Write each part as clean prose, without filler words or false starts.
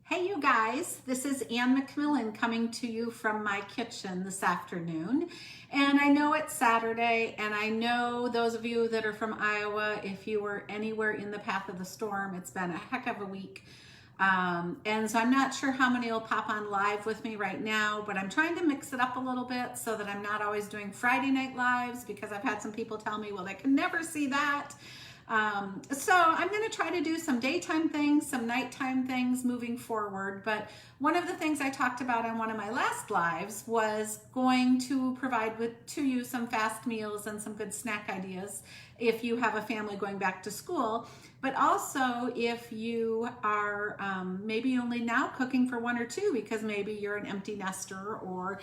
Hey you guys, this is Ann McMillan coming to you from my kitchen this afternoon. And I know it's Saturday, and I know those of you that are from Iowa, if you were anywhere in the path of the storm, it's been a heck of a week. And so I'm not sure how many will pop on live with me right now, but I'm trying to mix it up a little bit so that I'm not always doing Friday night lives, because I've had some people tell me, well, they can never see that. So I'm going to try to do some daytime things, some nighttime things moving forward. But one of the things I talked about on one of my last lives was going to provide to you some fast meals and some good snack ideas if you have a family going back to school. But also if you are maybe only now cooking for one or two because maybe you're an empty nester or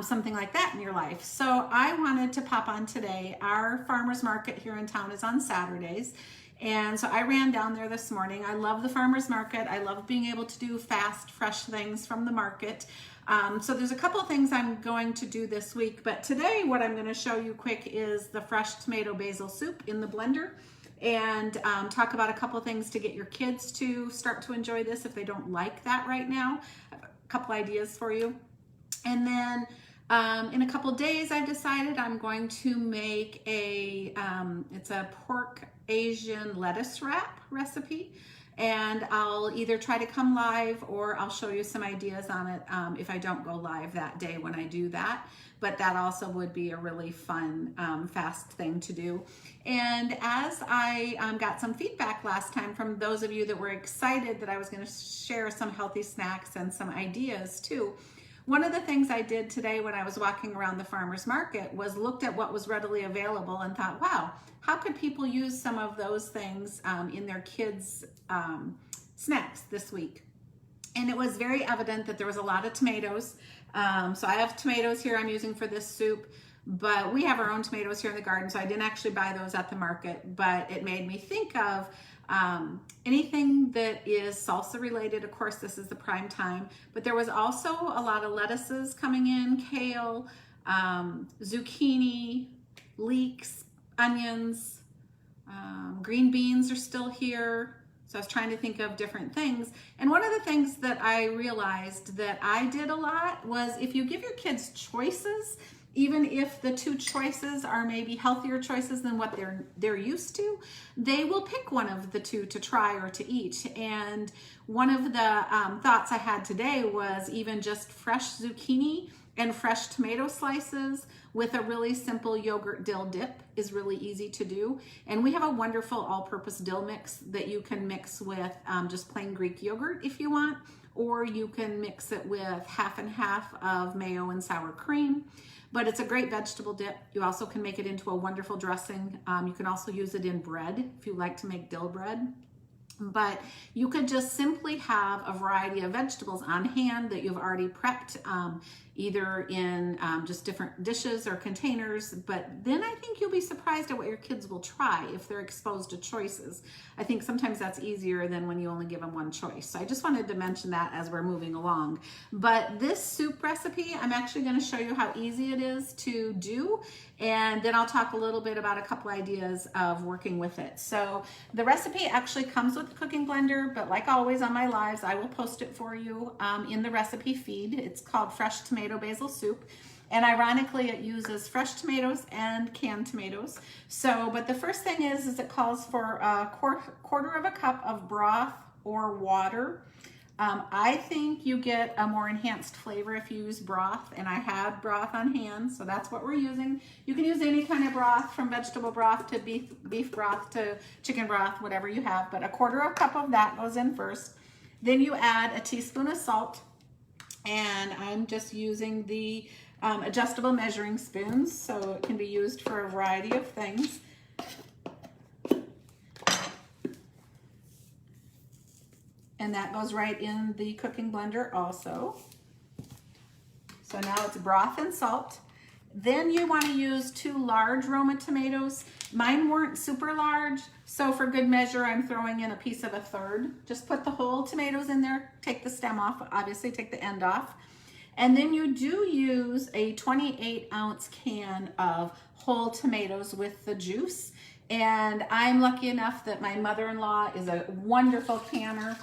something like that in your life. So I wanted to pop on today. Our farmers market here in town is on Saturdays. And so I ran down there this morning. I love the farmers market. I love being able to do fast, fresh things from the market. So there's a couple of things I'm going to do this week, but today what I'm going to show you quick is the fresh tomato basil soup in the blender, and talk about a couple of things to get your kids to start to enjoy this if they don't like that right now. I have a couple ideas for you. And then in a couple days I've decided I'm going to make it's a pork Asian lettuce wrap recipe. And I'll either try to come live or I'll show you some ideas on it if I don't go live that day when I do that. But that also would be a really fun, fast thing to do. And as I got some feedback last time from those of you that were excited that I was going to share some healthy snacks and some ideas too, one of the things I did today when I was walking around the farmers market was looked at what was readily available and thought, wow, how could people use some of those things in their kids' snacks this week? And it was very evident that there was a lot of tomatoes. So I have tomatoes here I'm using for this soup, but we have our own tomatoes here in the garden, so I didn't actually buy those at the market, but it made me think of anything that is salsa related. Of course, this is the prime time, but there was also a lot of lettuces coming in, kale, zucchini, leeks, onions, green beans are still here. So I was trying to think of different things. And one of the things that I realized that I did a lot was if you give your kids choices, even if the two choices are maybe healthier choices than what they're used to, they will pick one of the two to try or to eat. And one of the thoughts I had today was even just fresh zucchini and fresh tomato slices with a really simple yogurt dill dip is really easy to do. And we have a wonderful all-purpose dill mix that you can mix with just plain Greek yogurt if you want, or you can mix it with half and half of mayo and sour cream. But it's a great vegetable dip. You also can make it into a wonderful dressing. You can also use it in bread if you like to make dill bread. But you could just simply have a variety of vegetables on hand that you've already prepped, either in just different dishes or containers. But then I think you'll be surprised at what your kids will try if they're exposed to choices. I think sometimes that's easier than when you only give them one choice. So I just wanted to mention that as we're moving along. But this soup recipe, I'm actually going to show you how easy it is to do. And then I'll talk a little bit about a couple ideas of working with it. So the recipe actually comes with a cooking blender, but like always on my lives, I will post it for you in the recipe feed. It's called Fresh Tomato Basil Soup. And ironically, it uses fresh tomatoes and canned tomatoes. So, but the first thing is it calls for a quarter of a cup of broth or water. I think you get a more enhanced flavor if you use broth, and I had broth on hand, so that's what we're using. You can use any kind of broth, from vegetable broth to beef broth to chicken broth, whatever you have, but a quarter of a cup of that goes in first. Then you add a teaspoon of salt, and I'm just using the adjustable measuring spoons, so it can be used for a variety of things. And that goes right in the cooking blender also. So now it's broth and salt. Then you want to use 2 large Roma tomatoes. Mine weren't super large, so for good measure, I'm throwing in a piece of a third. Just put the whole tomatoes in there, take the stem off, obviously take the end off. And then you do use a 28-ounce can of whole tomatoes with the juice. And I'm lucky enough that my mother-in-law is a wonderful canner.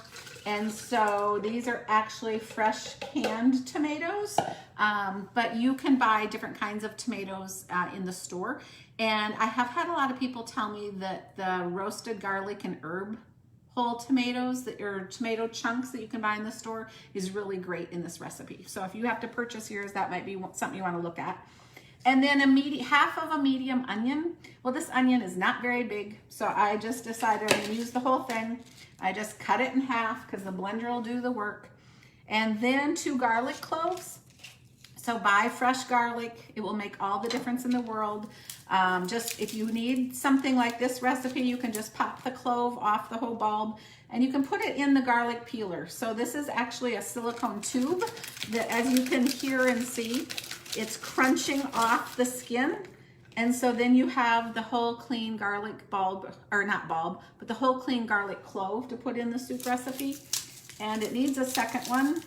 And so these are actually fresh canned tomatoes, but you can buy different kinds of tomatoes in the store. And I have had a lot of people tell me that the roasted garlic and herb whole tomatoes or tomato chunks that you can buy in the store is really great in this recipe. So if you have to purchase yours, that might be something you want to look at. And then half of a medium onion. Well, this onion is not very big, so I just decided I'm going to use the whole thing. I just cut it in half because the blender will do the work. And then 2 garlic cloves. So buy fresh garlic. It will make all the difference in the world. Just if you need something like this recipe, you can just pop the clove off the whole bulb and you can put it in the garlic peeler. So this is actually a silicone tube that, as you can hear and see, it's crunching off the skin. And so then you have the whole clean garlic bulb, or not bulb, but the whole clean garlic clove to put in the soup recipe. And it needs a second one.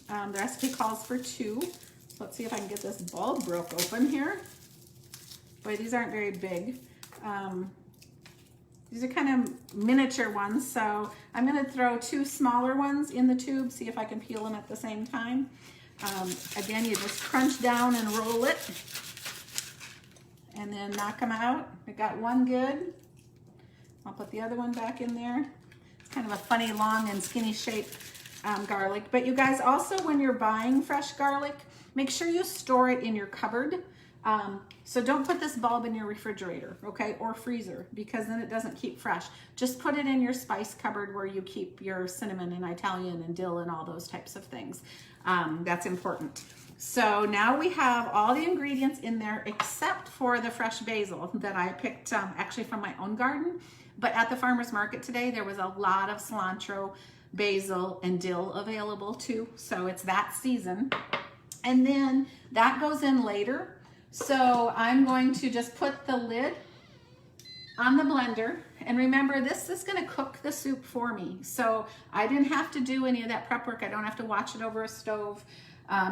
The recipe calls for 2. So let's see if I can get this bulb broke open here. Boy, these aren't very big. These are kind of miniature ones, so I'm going to throw 2 smaller ones in the tube, see if I can peel them at the same time. Again, you just crunch down and roll it, and then knock them out. I got one good. I'll put the other one back in there. It's kind of a funny, long and skinny shaped garlic. But you guys, also when you're buying fresh garlic, make sure you store it in your cupboard. So don't put this bulb in your refrigerator, okay, or freezer, because then it doesn't keep fresh. Just put it in your spice cupboard where you keep your cinnamon and Italian and dill and all those types of things. That's important. So now we have all the ingredients in there except for the fresh basil that I picked actually from my own garden. But at the farmer's market today, there was a lot of cilantro, basil, and dill available too. So it's that season. And then that goes in later. So I'm going to just put the lid on the blender. And remember, this is going to cook the soup for me. So I didn't have to do any of that prep work. I don't have to watch it over a stove.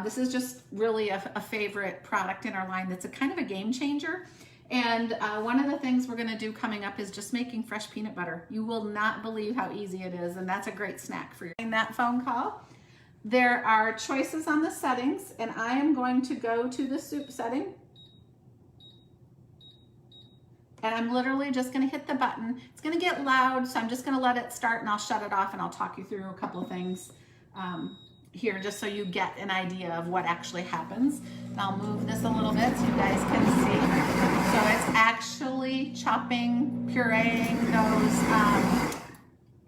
This is just really a favorite product in our line that's a kind of a game changer. And one of the things we're going to do coming up is just making fresh peanut butter. You will not believe how easy it is. And that's a great snack for you. In that phone call, there are choices on the settings, and I am going to go to the soup setting. And I'm literally just going to hit the button. It's going to get loud, so I'm just going to let it start and I'll shut it off and I'll talk you through a couple of things here just so you get an idea of what actually happens. And I'll move this a little bit so you guys can see. So it's actually chopping, pureeing those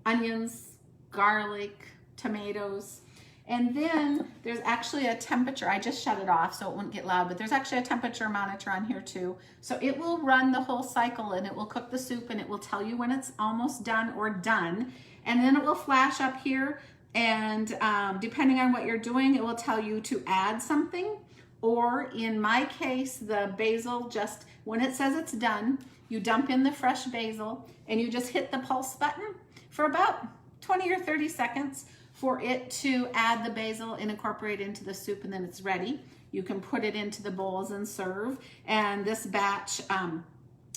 onions, garlic, tomatoes. And then there's actually a temperature. I just shut it off so it wouldn't get loud, but there's actually a temperature monitor on here too. So it will run the whole cycle and it will cook the soup and it will tell you when it's almost done or done. And then it will flash up here, and depending on what you're doing, it will tell you to add something. Or in my case, the basil, just when it says it's done, you dump in the fresh basil and you just hit the pulse button for about 20 or 30 seconds for it to add the basil and incorporate into the soup, and then it's ready. You can put it into the bowls and serve. And this batch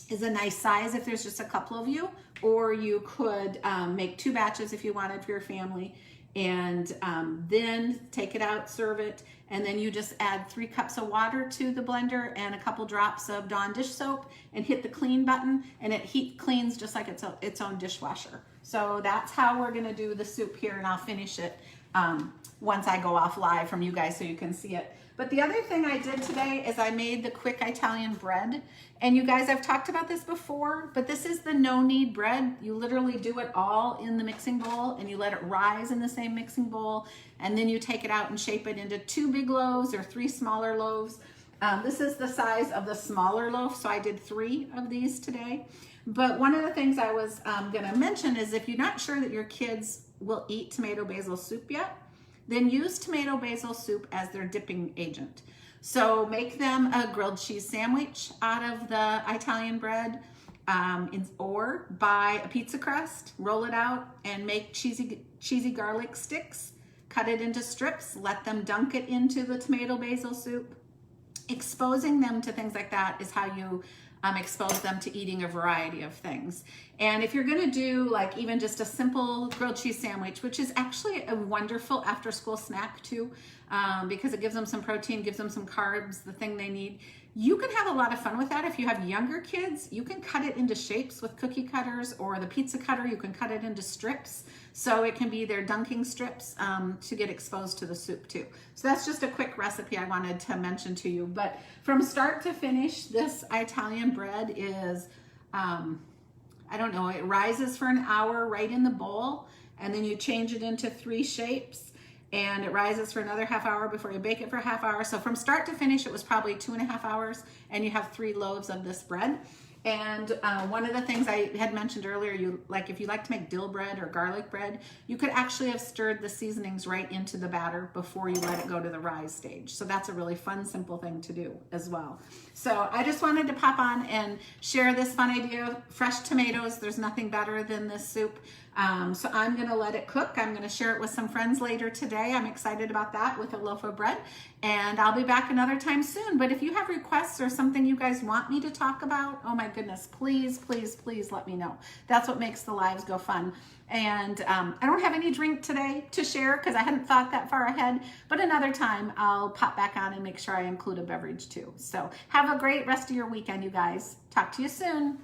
is a nice size if there's just a couple of you, or you could make 2 batches if you wanted for your family, and then take it out, serve it, and then you just add 3 cups of water to the blender and a couple drops of Dawn dish soap and hit the clean button, and it heat cleans just like its own dishwasher. So that's how we're gonna do the soup here, and I'll finish it once I go off live from you guys so you can see it. But the other thing I did today is I made the quick Italian bread. And you guys, I've talked about this before, but this is the no-knead bread. You literally do it all in the mixing bowl and you let it rise in the same mixing bowl. And then you take it out and shape it into 2 big loaves or 3 smaller loaves. This is the size of the smaller loaf, so I did 3 of these today. But one of the things I was gonna mention is if you're not sure that your kids will eat tomato basil soup yet, then use tomato basil soup as their dipping agent. So make them a grilled cheese sandwich out of the Italian bread, or buy a pizza crust, roll it out, and make cheesy garlic sticks. Cut it into strips, let them dunk it into the tomato basil soup. Exposing them to things like that is how you expose them to eating a variety of things. And if you're gonna do like even just a simple grilled cheese sandwich, which is actually a wonderful after school snack too, because it gives them some protein, gives them some carbs, the thing they need. You can have a lot of fun with that. If you have younger kids, you can cut it into shapes with cookie cutters or the pizza cutter. You can cut it into strips. So it can be their dunking strips to get exposed to the soup too. So that's just a quick recipe I wanted to mention to you. But from start to finish, this Italian bread is, I don't know, it rises for an hour right in the bowl, and then you change it into 3 shapes, and it rises for another half hour before you bake it for a half hour. So from start to finish, it was probably 2.5 hours, and you have 3 loaves of this bread. And one of the things I had mentioned earlier, if you like to make dill bread or garlic bread, you could actually have stirred the seasonings right into the batter before you let it go to the rise stage. So that's a really fun, simple thing to do as well. So I just wanted to pop on and share this fun idea. Fresh tomatoes, there's nothing better than this soup. So I'm gonna let it cook. I'm gonna share it with some friends later today. I'm excited about that with a loaf of bread, and I'll be back another time soon. But if you have requests or something you guys want me to talk about, oh my goodness, please, please, please let me know. That's what makes the lives go fun. And I don't have any drink today to share because I hadn't thought that far ahead, but another time I'll pop back on and make sure I include a beverage too. So have a great rest of your weekend, you guys. Talk to you soon.